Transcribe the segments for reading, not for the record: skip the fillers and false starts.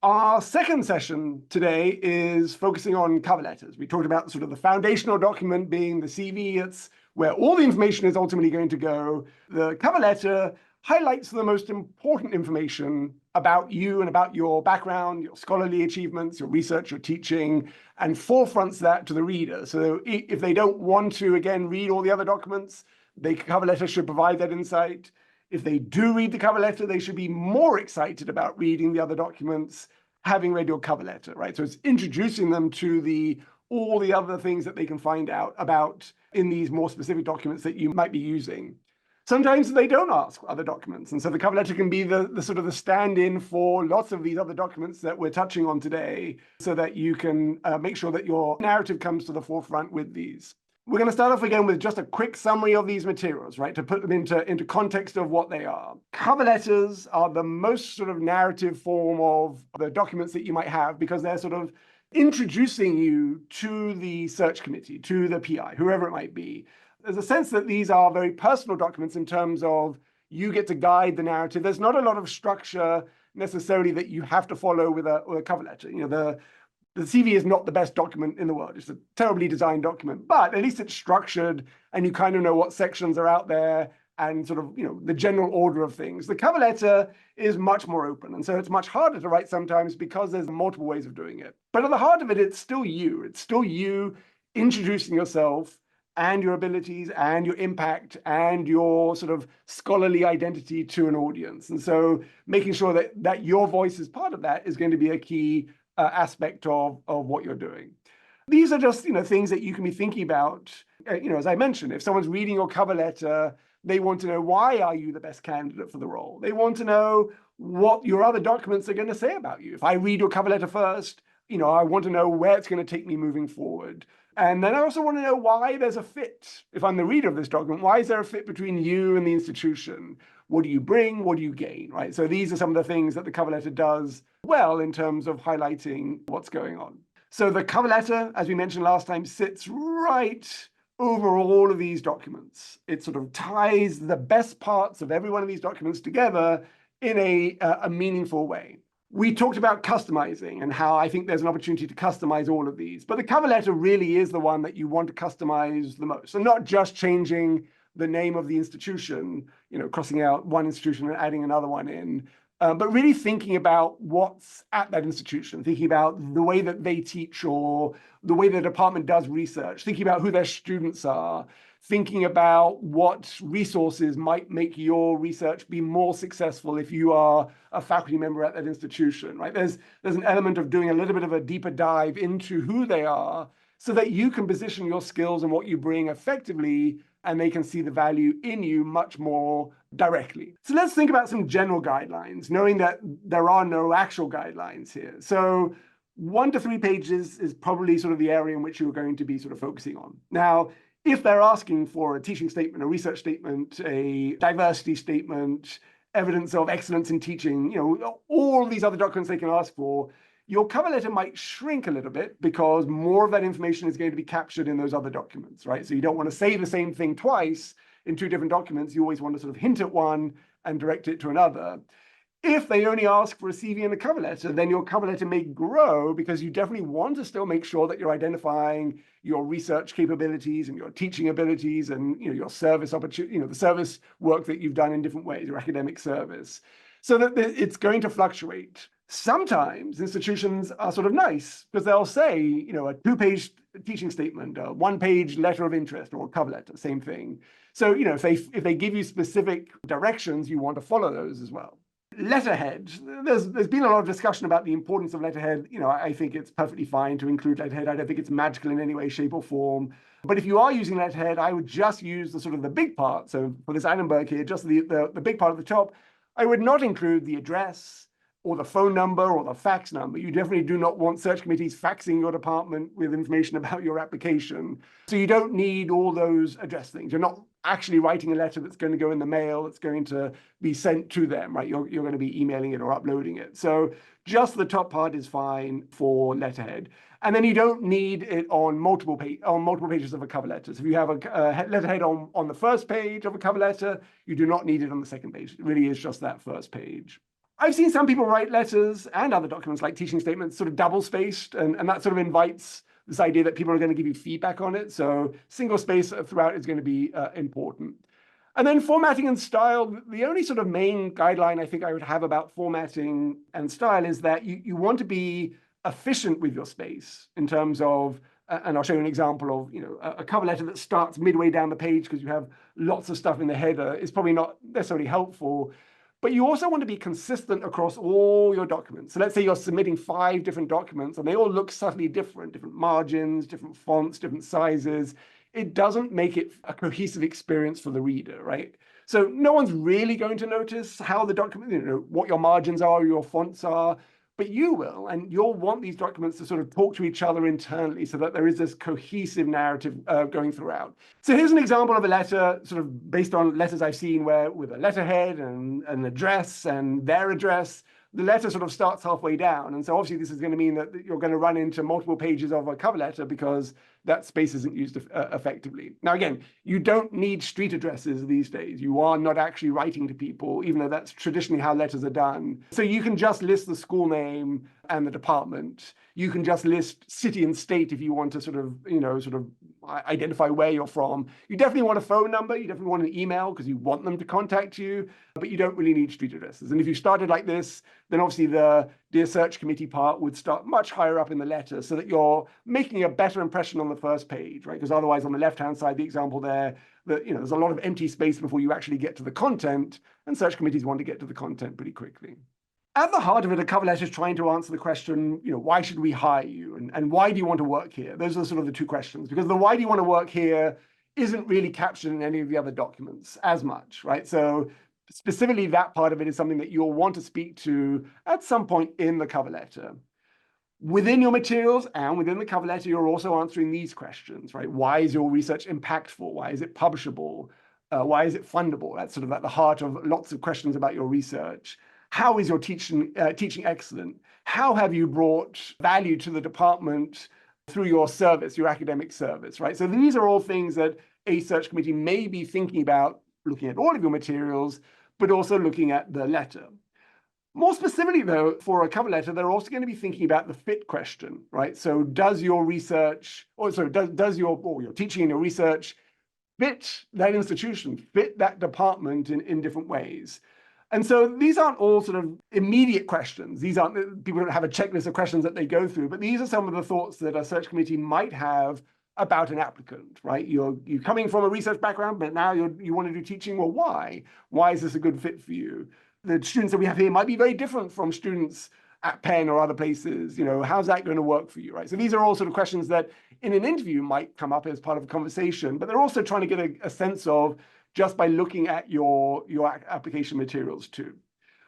Our second session today is focusing on cover letters. We talked about sort of the foundational document being the CV. It's where all the information is ultimately going to go. The cover letter highlights the most important information about you and about your background, your scholarly achievements, your research, your teaching, and forefronts that to the reader. So if they don't want to, again, read all the other documents, the cover letter should provide that insight. If they do read the cover letter, they should be more excited about reading the other documents, having read your cover letter, right? So it's introducing them to all the other things that they can find out about in these more specific documents that you might be using. Sometimes they don't ask other documents. And so the cover letter can be the sort of the stand-in for lots of these other documents that we're touching on today, so that you can make sure that your narrative comes to the forefront with these. We're going to start off again with just a quick summary of these materials, right, to put them into context of what they are. Cover letters are the most sort of narrative form of the documents that you might have, because they're sort of introducing you to the search committee, to the PI, whoever it might be. There's a sense that these are very personal documents in terms of you get to guide the narrative. There's not a lot of structure necessarily that you have to follow with a cover letter. You know, the CV is not the best document in the world. It's a terribly designed document, but at least it's structured and you kind of know what sections are out there and sort of, you know, the general order of things. The cover letter is much more open. And so it's much harder to write sometimes because there's multiple ways of doing it. But at the heart of it, it's still you. It's still you introducing yourself and your abilities and your impact and your sort of scholarly identity to an audience. And so making sure that your voice is part of that is going to be a key aspect of what you're doing. These are just, you know, things that you can be thinking about. You know, as I mentioned, if someone's reading your cover letter, they want to know, why are you the best candidate for the role? They want to know what your other documents are going to say about you. If I read your cover letter first, you know, I want to know where it's going to take me moving forward. And then I also want to know why there's a fit. If I'm the reader of this document, why is there a fit between you and the institution? What do you bring? What do you gain, right? So these are some of the things that the cover letter does well in terms of highlighting what's going on. So the cover letter, as we mentioned last time, sits right over all of these documents. It sort of ties the best parts of every one of these documents together in a meaningful way. We talked about customizing and how I think there's an opportunity to customize all of these, but the cover letter really is the one that you want to customize the most. So not just changing the name of the institution, you know, crossing out one institution and adding another one in, but really thinking about what's at that institution, thinking about the way that they teach or the way the department does research, thinking about who their students are, thinking about what resources might make your research be more successful if you are a faculty member at that institution, right? There's an element of doing a little bit of a deeper dive into who they are so that you can position your skills and what you bring effectively, and they can see the value in you much more directly. So let's think about some general guidelines, knowing that there are no actual guidelines here. So 1 to 3 pages is probably sort of the area in which you're going to be sort of focusing on. Now, if they're asking for a teaching statement, a research statement, a diversity statement, evidence of excellence in teaching, you know, all these other documents they can ask for, your cover letter might shrink a little bit because more of that information is going to be captured in those other documents, right? So you don't want to say the same thing twice in 2 different documents. You always want to sort of hint at one and direct it to another. If they only ask for a CV and a cover letter, then your cover letter may grow because you definitely want to still make sure that you're identifying your research capabilities and your teaching abilities and, you know, your service opportunity, you know, the service work that you've done in different ways, your academic service, so that it's going to fluctuate. Sometimes institutions are sort of nice because they'll say, you know, a 2-page teaching statement, a 1-page letter of interest or a cover letter, same thing. So, you know, if they give you specific directions, you want to follow those as well. Letterhead. There's been a lot of discussion about the importance of letterhead. You know, I think it's perfectly fine to include letterhead. I don't think it's magical in any way, shape, or form. But if you are using letterhead, I would just use the sort of the big part. So for this Annenberg here, just the big part at the top. I would not include the address or the phone number or the fax number. You definitely do not want search committees faxing your department with information about your application. So you don't need all those address things. You're not actually writing a letter that's going to go in the mail, that's going to be sent to them, right? You're going to be emailing it or uploading it. So just the top part is fine for letterhead. And then you don't need it on multiple pages of a cover letter. So if you have a letterhead on the first page of a cover letter, you do not need it on the second page. It really is just that first page. I've seen some people write letters and other documents like teaching statements sort of double-spaced, and that sort of invites this idea that people are going to give you feedback on it. So single space throughout is going to be important. And then formatting and style, the only sort of main guideline I think I would have about formatting and style is that you want to be efficient with your space in terms of, and I'll show you an example of, a cover letter that starts midway down the page because you have lots of stuff in the header is probably not necessarily helpful. But you also want to be consistent across all your documents. So let's say you're submitting 5 different documents and they all look subtly different margins, different fonts, different sizes. It doesn't make it a cohesive experience for the reader, right? So no one's really going to notice how the document, what your margins are, your fonts are, but you will, and you'll want these documents to sort of talk to each other internally so that there is this cohesive narrative going throughout. So here's an example of a letter sort of based on letters I've seen where with a letterhead and an address and their address, the letter sort of starts halfway down. And so obviously this is going to mean that you're going to run into multiple pages of a cover letter because that space isn't used effectively. Now, again, you don't need street addresses these days. You are not actually writing to people, even though that's traditionally how letters are done. So you can just list the school name and the department. You can just list city and state if you want to sort of identify where you're from. You definitely want a phone number. You definitely want an email because you want them to contact you, but you don't really need street addresses. And if you started like this, then obviously the Dear Search Committee part would start much higher up in the letter so that you're making a better impression on the first page, right? Because otherwise on the left-hand side, the example there, there's a lot of empty space before you actually get to the content, and search committees want to get to the content pretty quickly. At the heart of it, a cover letter is trying to answer the question, why should we hire you? And why do you want to work here? Those are sort of the two questions, because the why do you want to work here isn't really captured in any of the other documents as much, right? So specifically, that part of it is something that you'll want to speak to at some point in the cover letter. Within your materials and within the cover letter, you're also answering these questions, right? Why is your research impactful? Why is it publishable? Why is it fundable? That's sort of at the heart of lots of questions about your research. How is your teaching excellent? How have you brought value to the department through your service, your academic service, right? So these are all things that a search committee may be thinking about, looking at all of your materials, but also looking at the letter. More specifically, though, for a cover letter, they're also going to be thinking about the fit question, right? So does your research, does your teaching and your research fit that institution, fit that department in different ways? And so these aren't all sort of immediate questions. These aren't, people don't have a checklist of questions that they go through, but these are some of the thoughts that a search committee might have about an applicant, right? You're coming from a research background, but now you want to do teaching. Well, why? Why is this a good fit for you? The students that we have here might be very different from students at Penn or other places. How's that going to work for you, right? So these are all sort of questions that in an interview might come up as part of a conversation, but they're also trying to get a sense of just by looking at your application materials too.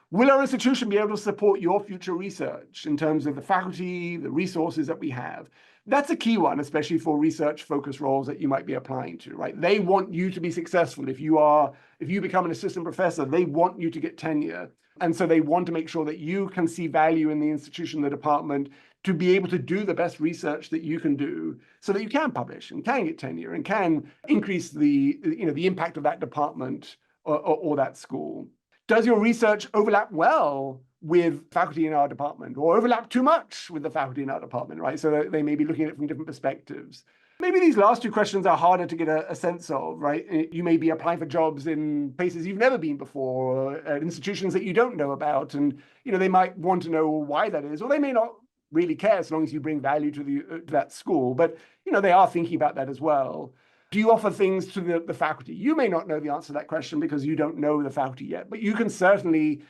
Will our institution be able to support your future research in terms of the faculty, the resources that we have? That's a key one, especially for research-focused roles that you might be applying to, right? They want you to be successful. If you become an assistant professor, they want you to get tenure. And so they want to make sure that you can see value in the institution, the department, to be able to do the best research that you can do so that you can publish and can get tenure and can increase the impact of that department or that school. Does your research overlap well with faculty in our department or overlap too much with the faculty in our department, right? So they may be looking at it from different perspectives. Maybe these last two questions are harder to get a sense of, right? You may be applying for jobs in places you've never been before, or at institutions that you don't know about, and they might want to know why that is, or they may not really care as long as you bring value to that school. But they are thinking about that as well. Do you offer things to the faculty? You may not know the answer to that question because you don't know the faculty yet, but you can certainly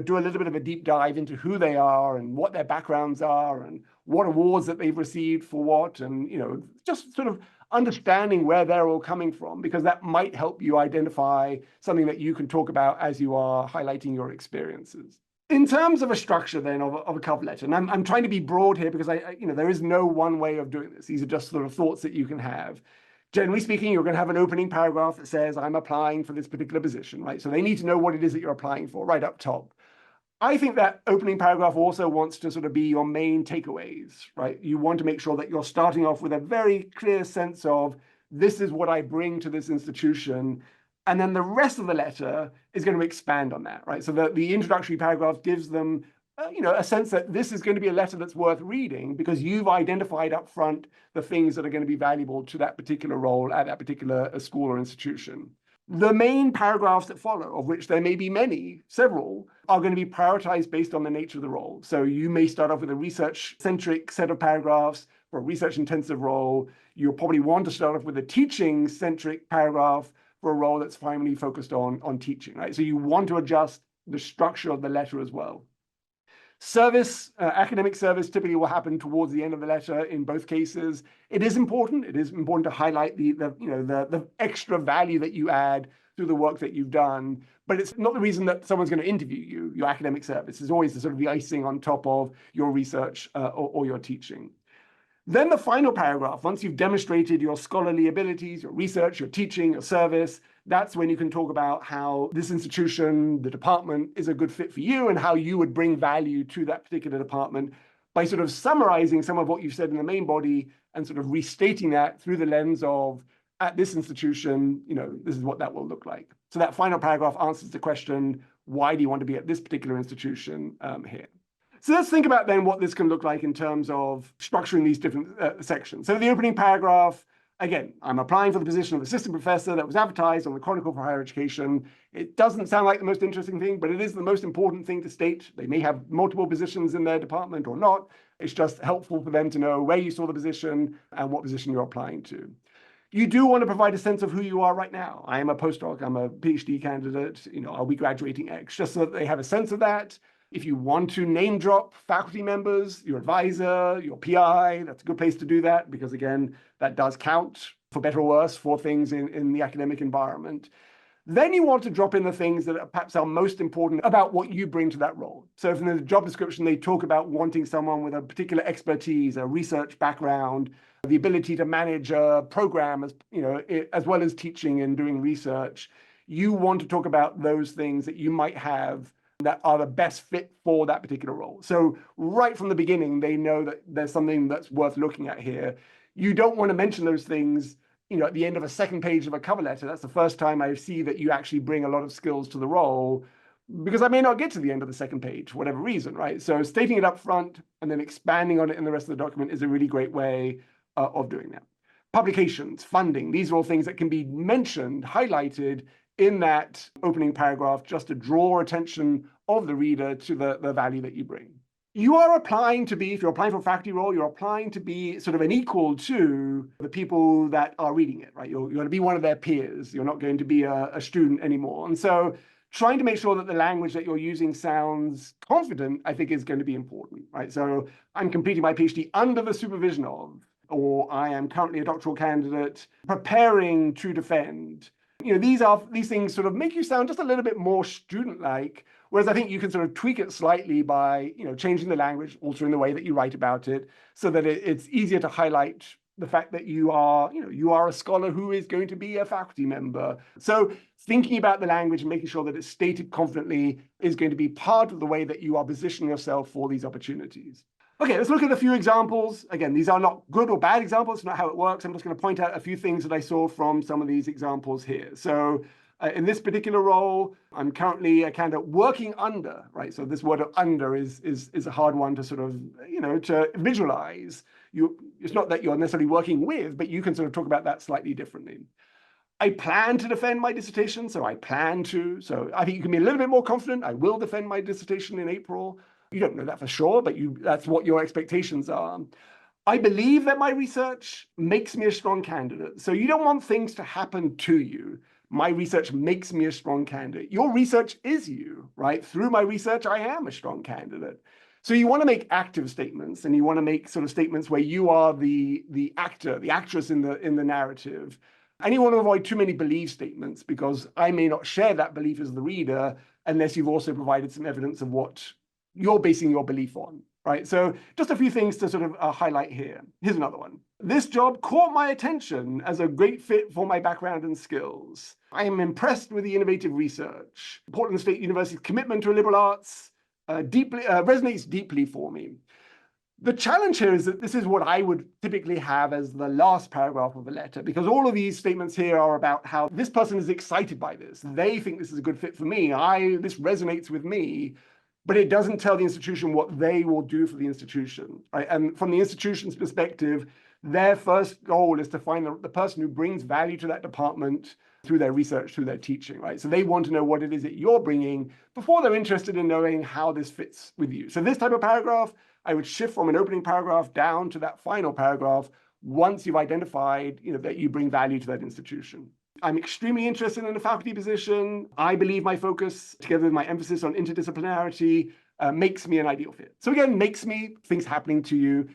do a little bit of a deep dive into who they are and what their backgrounds are and what awards that they've received for what, and just sort of understanding where they're all coming from, because that might help you identify something that you can talk about as you are highlighting your experiences. In terms of a structure then of a cover letter, and I'm trying to be broad here because there is no one way of doing this. These are just sort of thoughts that you can have. Generally speaking, you're going to have an opening paragraph that says, I'm applying for this particular position, right? So they need to know what it is that you're applying for right up top. I think that opening paragraph also wants to sort of be your main takeaways, right? You want to make sure that you're starting off with a very clear sense of, this is what I bring to this institution, And then the rest of the letter is going to expand on that, right? So the introductory paragraph gives them a sense that this is going to be a letter that's worth reading because you've identified up front the things that are going to be valuable to that particular role at that particular school or institution. The main paragraphs that follow, of which there may be many, several, are going to be prioritized based on the nature of the role. So you may start off with a research-centric set of paragraphs for a research-intensive role. You'll probably want to start off with a teaching-centric paragraph for a role that's primarily focused on teaching, right? So you want to adjust the structure of the letter as well. Service, academic service typically will happen towards the end of the letter in both cases. It is important. It is important to highlight the extra value that you add through the work that you've done, but it's not the reason that someone's going to interview you. Your academic service is always the sort of the icing on top of your research or your teaching. Then the final paragraph, once you've demonstrated your scholarly abilities, your research, your teaching, your service, that's when you can talk about how this institution, the department, is a good fit for you and how you would bring value to that particular department by sort of summarizing some of what you've said in the main body and sort of restating that through the lens of, at this institution, this is what that will look like. So that final paragraph answers the question, why do you want to be at this particular institution here? So let's think about then what this can look like in terms of structuring these different sections. So the opening paragraph, again, I'm applying for the position of assistant professor that was advertised on the Chronicle for Higher Education. It doesn't sound like the most interesting thing, but it is the most important thing to state. They may have multiple positions in their department or not. It's just helpful for them to know where you saw the position and what position you're applying to. You do want to provide a sense of who you are right now. I am a postdoc, I'm a PhD candidate, I'll be graduating X, just so that they have a sense of that. If you want to name drop faculty members, your advisor, your PI, that's a good place to do that because, again, that does count, for better or worse, for things in the academic environment. Then you want to drop in the things that perhaps are most important about what you bring to that role. So if in the job description, they talk about wanting someone with a particular expertise, a research background, the ability to manage a program as well as teaching and doing research, you want to talk about those things that you might have that are the best fit for that particular role. So right from the beginning, they know that there's something that's worth looking at here. You don't want to mention those things, at the end of a second page of a cover letter. That's the first time I see that you actually bring a lot of skills to the role, because I may not get to the end of the second page for whatever reason, right? So stating it up front and then expanding on it in the rest of the document is a really great way of doing that. Publications, funding, these are all things that can be mentioned, highlighted in that opening paragraph, just to draw attention of the reader to the value that you bring. You are applying to be, if you're applying for a faculty role, you're applying to be sort of an equal to the people that are reading it, right? You're going to be one of their peers. You're not going to be a student anymore. And so trying to make sure that the language that you're using sounds confident, I think, is going to be important, right? So I'm completing my PhD under the supervision of, or I am currently a doctoral candidate preparing to defend. These things sort of make you sound just a little bit more student-like, whereas I think you can sort of tweak it slightly by, changing the language, altering the way that you write about it, so that it's easier to highlight the fact that you are a scholar who is going to be a faculty member. So thinking about the language and making sure that it's stated confidently is going to be part of the way that you are positioning yourself for these opportunities. Okay, let's look at a few examples. Again, these are not good or bad examples. It's not how it works. I'm just going to point out a few things that I saw from some of these examples here. So in this particular role, I'm currently a candidate working under, right? So this word of under is a hard one to sort of, to visualize. It's not that you're necessarily working with, but you can sort of talk about that slightly differently. I plan to defend my dissertation, so I plan to. So I think you can be a little bit more confident. I will defend my dissertation in April. You don't know that for sure, but that's what your expectations are. I believe that my research makes me a strong candidate. So you don't want things to happen to you. My research makes me a strong candidate. Your research is you, right? Through my research, I am a strong candidate. So you want to make active statements, and you want to make sort of statements where you are the actor, the actress in the narrative. And you want to avoid too many belief statements, because I may not share that belief as the reader unless you've also provided some evidence of what you're basing your belief on, right? So just a few things to sort of highlight here. Here's another one. This job caught my attention as a great fit for my background and skills. I am impressed with the innovative research. Portland State University's commitment to liberal arts resonates deeply for me. The challenge here is that this is what I would typically have as the last paragraph of a letter, because all of these statements here are about how this person is excited by this. They think this is a good fit for me. This resonates with me, but it doesn't tell the institution what they will do for the institution, right? And from the institution's perspective, their first goal is to find the person who brings value to that department through their research, through their teaching, right? So they want to know what it is that you're bringing before they're interested in knowing how this fits with you. So this type of paragraph, I would shift from an opening paragraph down to that final paragraph once you've identified, that you bring value to that institution. I'm extremely interested in a faculty position. I believe my focus, together with my emphasis on interdisciplinarity, makes me an ideal fit. So again, makes me, things happening to you.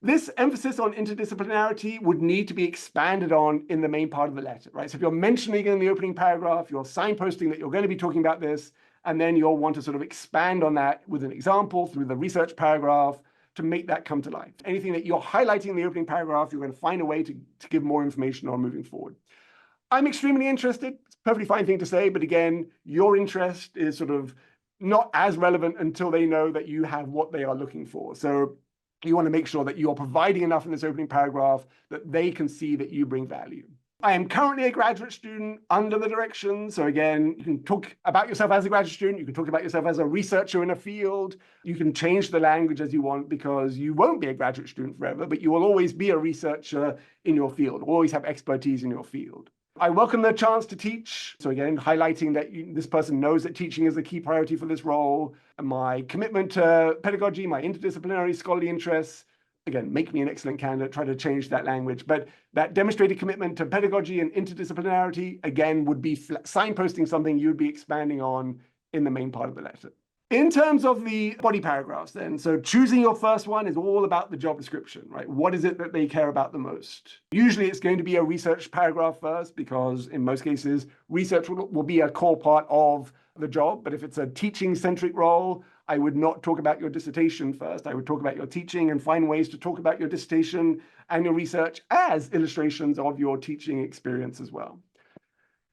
This emphasis on interdisciplinarity would need to be expanded on in the main part of the letter, right? So if you're mentioning in the opening paragraph, you're signposting that you're going to be talking about this, and then you'll want to sort of expand on that with an example through the research paragraph to make that come to life. Anything that you're highlighting in the opening paragraph, you're going to find a way to give more information on moving forward. I'm extremely interested. It's a perfectly fine thing to say, but again, your interest is sort of not as relevant until they know that you have what they are looking for. So you want to make sure that you're providing enough in this opening paragraph that they can see that you bring value. I am currently a graduate student under the direction. So again, you can talk about yourself as a graduate student. You can talk about yourself as a researcher in a field. You can change the language as you want, because you won't be a graduate student forever, but you will always be a researcher in your field, always have expertise in your field. I welcome the chance to teach. So again, highlighting that this person knows that teaching is a key priority for this role. And my commitment to pedagogy, my interdisciplinary scholarly interests, again, make me an excellent candidate, try to change that language. But that demonstrated commitment to pedagogy and interdisciplinarity, again, would be signposting something you'd be expanding on in the main part of the letter. In terms of the body paragraphs then, so choosing your first one is all about the job description, right? What is it that they care about the most? Usually it's going to be a research paragraph first, because in most cases, research will be a core part of the job. But if it's a teaching-centric role, I would not talk about your dissertation first. I would talk about your teaching and find ways to talk about your dissertation and your research as illustrations of your teaching experience as well.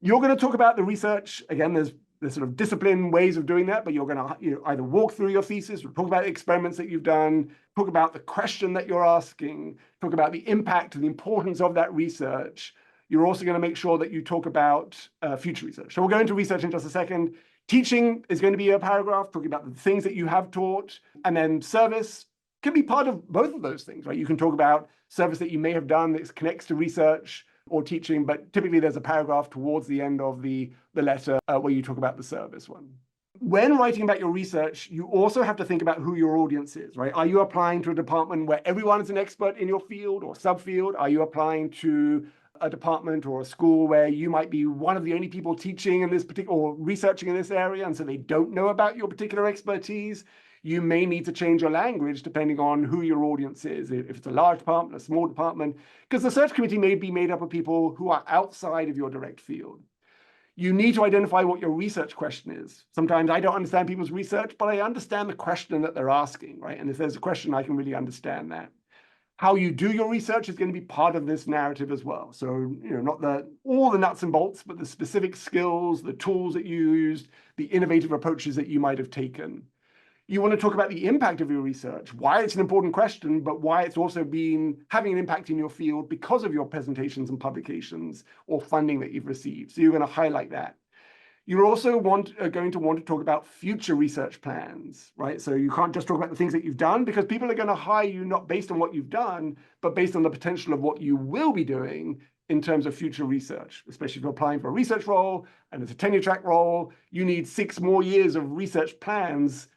You're going to talk about the research. Again, there's sort of discipline ways of doing that, but you're going to either walk through your thesis, or talk about the experiments that you've done, talk about the question that you're asking, talk about the impact and the importance of that research. You're also going to make sure that you talk about future research. So we'll go into research in just a second. Teaching is going to be a paragraph talking about the things that you have taught, and then service can be part of both of those things, right? You can talk about service that you may have done that connects to research or teaching, but typically there's a paragraph towards the end of the letter where you talk about the service one. When writing about your research, you also have to think about who your audience is, right? Are you applying to a department where everyone is an expert in your field or subfield? Are you applying to a department or a school where you might be one of the only people teaching in this particular or researching in this area, and so they don't know about your particular expertise? You may need to change your language depending on who your audience is, if it's a large department, a small department, because the search committee may be made up of people who are outside of your direct field. You need to identify what your research question is. Sometimes I don't understand people's research, but I understand the question that they're asking, right? And if there's a question, I can really understand that. How you do your research is going to be part of this narrative as well. So, not all the nuts and bolts, but the specific skills, the tools that you used, the innovative approaches that you might have taken. You want to talk about the impact of your research, why it's an important question, but why it's also been having an impact in your field because of your presentations and publications or funding that you've received. So you're going to highlight that. You're also going to want to talk about future research plans, right? So you can't just talk about the things that you've done, because people are going to hire you not based on what you've done, but based on the potential of what you will be doing in terms of future research, especially if you're applying for a research role and it's a tenure track role. You need 6 more years of research plans,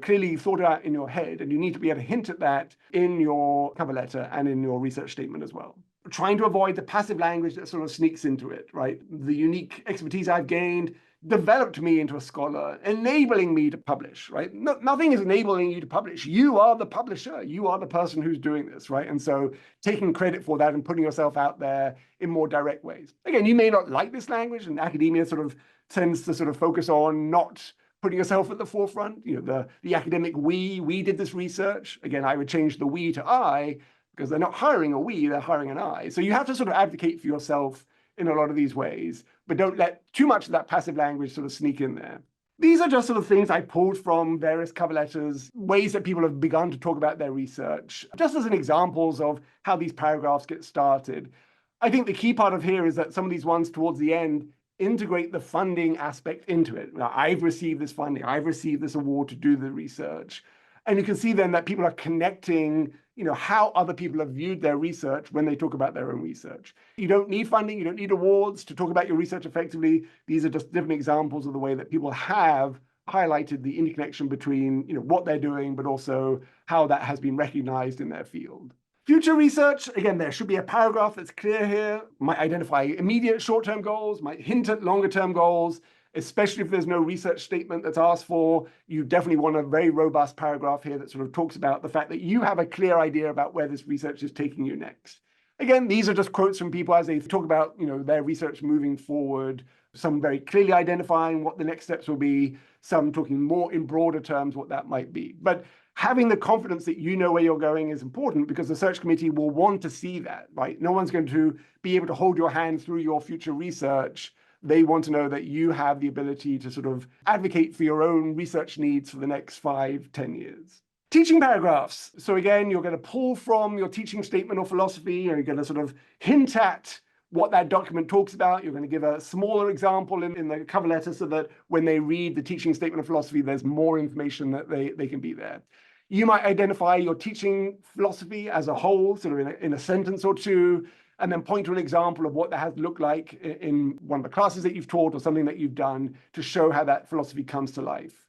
clearly thought out in your head, and you need to be able to hint at that in your cover letter and in your research statement as well. Trying to avoid the passive language that sort of sneaks into it, right? The unique expertise I've gained developed me into a scholar, enabling me to publish, right? Nothing is enabling you to publish. You are the publisher. You are the person who's doing this, right? And so taking credit for that and putting yourself out there in more direct ways. Again, you may not like this language, and academia sort of tends to sort of focus on not putting yourself at the forefront. The academic we did this research. Again, I would change the we to I, because they're not hiring a we, they're hiring an I. So you have to sort of advocate for yourself in a lot of these ways, but don't let too much of that passive language sort of sneak in there. These are just sort of things I pulled from various cover letters, ways that people have begun to talk about their research, just as an examples of how these paragraphs get started. I think the key part of here is that some of these ones towards the end integrate the funding aspect into it. Now, I've received this funding, I've received this award to do the research. And you can see then that people are connecting, how other people have viewed their research when they talk about their own research. You don't need funding, you don't need awards to talk about your research effectively. These are just different examples of the way that people have highlighted the interconnection between, what they're doing, but also how that has been recognized in their field. Future research, again, there should be a paragraph that's clear here, might identify immediate short-term goals, might hint at longer-term goals, especially if there's no research statement that's asked for. You definitely want a very robust paragraph here that sort of talks about the fact that you have a clear idea about where this research is taking you next. Again, these are just quotes from people as they talk about, their research moving forward, some very clearly identifying what the next steps will be, some talking more in broader terms what that might be. But having the confidence that you know where you're going is important because the search committee will want to see that, right? No one's going to be able to hold your hand through your future research. They want to know that you have the ability to sort of advocate for your own research needs for the next 5-10 years. Teaching paragraphs. So again, you're going to pull from your teaching statement or philosophy, you're going to sort of hint at what that document talks about. You're going to give a smaller example in the cover letter so that when they read the teaching statement of philosophy, there's more information that they can be there. You might identify your teaching philosophy as a whole, sort of in a sentence or two, and then point to an example of what that has looked like in one of the classes that you've taught or something that you've done to show how that philosophy comes to life.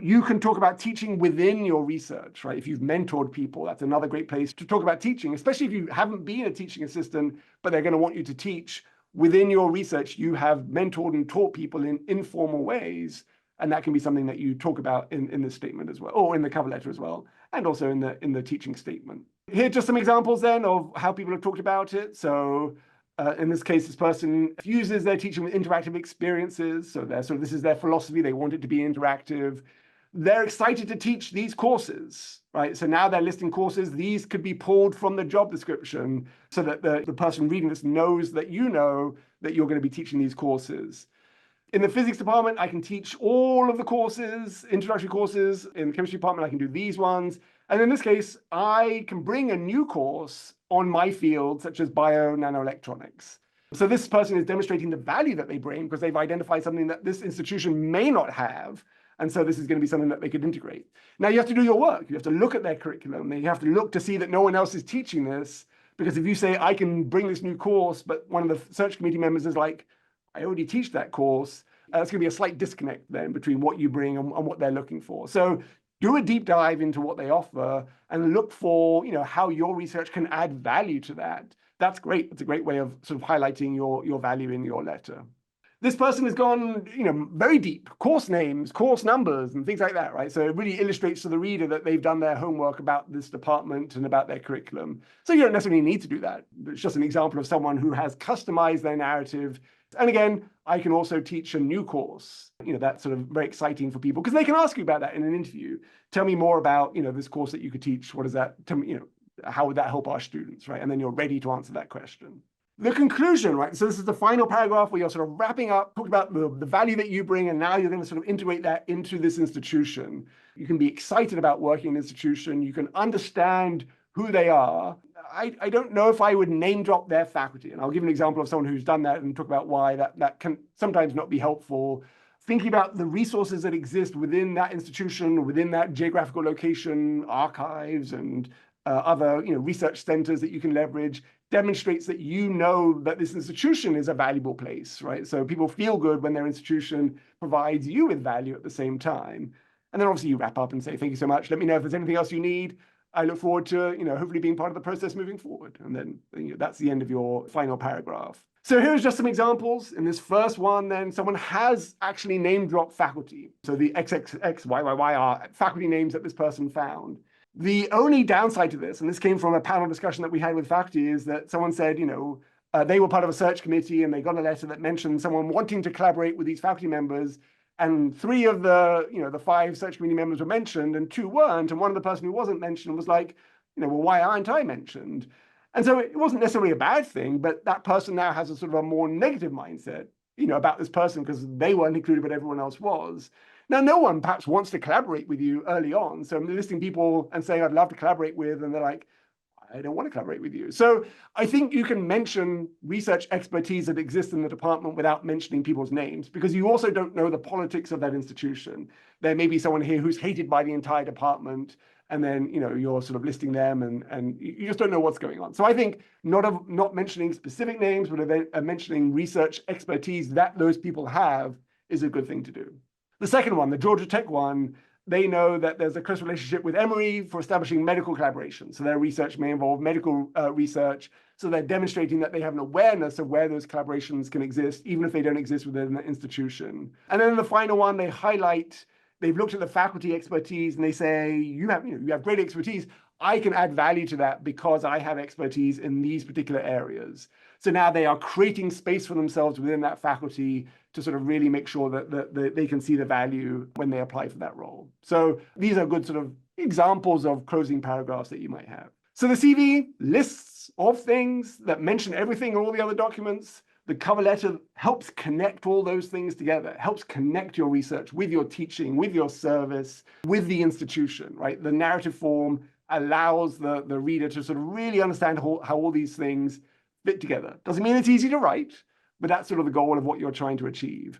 You can talk about teaching within your research, right? If you've mentored people, that's another great place to talk about teaching, especially if you haven't been a teaching assistant, but they're going to want you to teach. Within your research, you have mentored and taught people in informal ways, and that can be something that you talk about in the statement as well, or in the cover letter as well, and also in the teaching statement. Here are just some examples then of how people have talked about it. So in this case, this person fuses their teaching with interactive experiences. So this is their philosophy. They want it to be interactive. They're excited to teach these courses, right? So now they're listing courses. These could be pulled from the job description so that the person reading this knows that you know that you're going to be teaching these courses. In the physics department, I can teach all of the courses, introductory courses. In the chemistry department, I can do these ones. And in this case, I can bring a new course on my field, such as bio-nanoelectronics. So this person is demonstrating the value that they bring because they've identified something that this institution may not have. And so this is going to be something that they could integrate. Now you have to do your work. You have to look at their curriculum. You have to look to see that no one else is teaching this. Because if you say, I can bring this new course, but one of the search committee members is like, I already teach that course, that's going to be a slight disconnect then between what you bring and what they're looking for. So do a deep dive into what they offer and look for, how your research can add value to that. That's great. It's a great way of sort of highlighting your value in your letter. This person has gone, very deep, course names, course numbers, and things like that, right? So it really illustrates to the reader that they've done their homework about this department and about their curriculum. So you don't necessarily need to do that. It's just an example of someone who has customized their narrative. And again, I can also teach a new course. That's sort of very exciting for people because they can ask you about that in an interview. Tell me more about, this course that you could teach. What is that? Tell me, how would that help our students, right? And then you're ready to answer that question. The conclusion, right? So this is the final paragraph where you're sort of wrapping up, talking about the value that you bring, and now you're going to sort of integrate that into this institution. You can be excited about working in an institution. You can understand who they are. I don't know if I would name drop their faculty, and I'll give an example of someone who's done that and talk about why that can sometimes not be helpful. Thinking about the resources that exist within that institution, within that geographical location, archives and other research centers that you can leverage, demonstrates that you know that this institution is a valuable place, right? So people feel good when their institution provides you with value at the same time. And then obviously you wrap up and say, thank you so much. Let me know if there's anything else you need. I look forward to, hopefully being part of the process moving forward. And then that's the end of your final paragraph. So here's just some examples. In this first one, then someone has actually name dropped faculty. So the XXXYYY are faculty names that this person found. The only downside to this, and this came from a panel discussion that we had with faculty, is that someone said, they were part of a search committee and they got a letter that mentioned someone wanting to collaborate with these faculty members. And 3 of the 5 search committee members were mentioned and 2 weren't. And one of the person who wasn't mentioned was like, well, why aren't I mentioned? And so it wasn't necessarily a bad thing, but that person now has a sort of a more negative mindset, about this person because they weren't included, but everyone else was. Now, no one perhaps wants to collaborate with you early on. So I'm listing people and saying, I'd love to collaborate with, and they're like, I don't want to collaborate with you. So I think you can mention research expertise that exists in the department without mentioning people's names, because you also don't know the politics of that institution. There may be someone here who's hated by the entire department, and then you're sort of listing them, and you just don't know what's going on. So I think not mentioning specific names, but mentioning research expertise that those people have is a good thing to do. The second one, the Georgia Tech one, they know that there's a close relationship with Emory for establishing medical collaboration. So their research may involve medical research. So they're demonstrating that they have an awareness of where those collaborations can exist, even if they don't exist within the institution. And then the final one, they highlight, they've looked at the faculty expertise and they say, you have great expertise. I can add value to that because I have expertise in these particular areas. So now they are creating space for themselves within that faculty to sort of really make sure that they can see the value when they apply for that role. So these are good sort of examples of closing paragraphs that you might have. So the CV lists of things that mention everything in all the other documents. The cover letter helps connect all those things together, helps connect your research with your teaching, with your service, with the institution, right? The narrative form allows the reader to sort of really understand how all these things fit together. Doesn't mean it's easy to write, but that's sort of the goal of what you're trying to achieve.